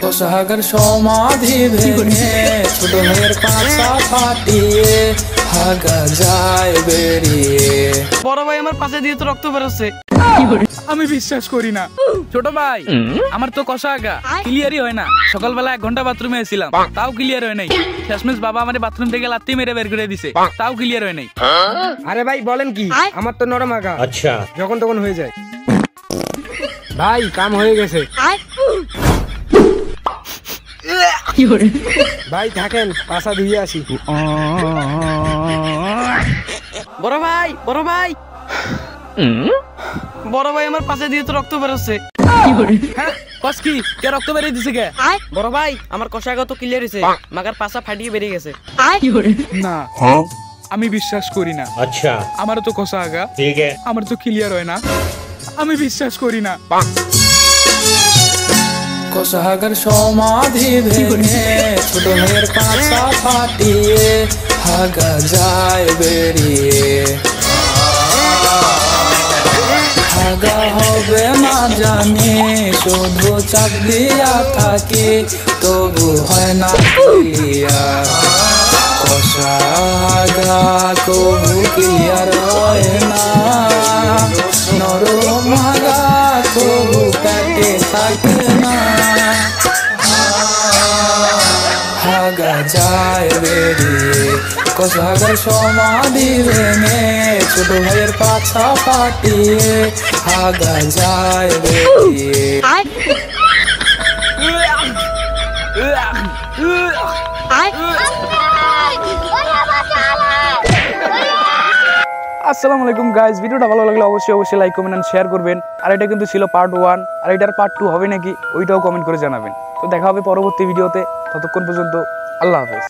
কোষাগার সমাধি ভেঙে ছোট ভাইয়ের পাছা ফাটিয়ে ভাগা যায় বেরিয়ে। বড় ভাই আমার পাশে দিয়ে তো রক্ত বেরোচ্ছে, আমি বিশ্বাস করি না। ছোট ভাই আমার তো কষা আগা ক্লিয়ারই হয় না। সকালবেলা 1 ঘন্টা বাথরুমে এসেছিলাম, তাও ক্লিয়ার হয় নাই। শেষমেশ বাবা আমার বাথরুম থেকে লাত্তি মেরে বের করে দিছে, তাও ক্লিয়ার হয় নাই। আরে ভাই বলেন কি, আমার তো নরম আগা, আচ্ছা যখন তখন হয়ে যায়। ভাই কাম হয়ে গেছে। ভাই থাকেন, পাশা ধুয়ে আসি। বড় ভাই বড় ভাই বড় ভাই আমার পাশে দিয়ে তো রক্ত বেরোচ্ছে। হ্যাঁ কস কি কে রক্ত বেরিয়ে দিছে কে? বড় ভাই আমার কষা আগা তো ক্লিয়ার হয়েছে, মাগার পাশা ফাটিয়ে বেরিয়ে গেছে। না আমি বিশ্বাস করি না। अच्छा আমারও তো কষা আগা, ठीक है। আমার তো ক্লিয়ার হয় না, আমি বিশ্বাস করি না। কোষাগার সমাধি ভেঙে ছোট ভাইয়ের পাছা ফাটিয়ে ভাগা যায় বেরিয়ে। ভাগা হবে না জানি, শুধু চাপ দিয়া থাকি, তবু হয় না ক্লিয়ার। কোষাগা কবু ক্লিয়ার হয় না, নরম আগা কবু পেটে থাকে না। ভাগা যায় বেরিয়ে কোষাগার সমাধি ভেঙে ছোট ভাইয়ের পাছা ফাটিয়ে ভাগা যায় বেরিয়ে। আসসালামু আলাইকুম গাইস, ভিডিওটা ভালো লাগলে অবশ্যই লাইক কমেন্ট এন্ড শেয়ার করবেন। আর এটা কিন্তু ছিল পার্ট 1, আর এটার পার্ট 2 হবে নাকি ওইটাও কমেন্ট করে জানাবেন। তো দেখা হবে পরবর্তী ভিডিওতে, ততক্ষণ পর্যন্ত আল্লাহ হাফেজ।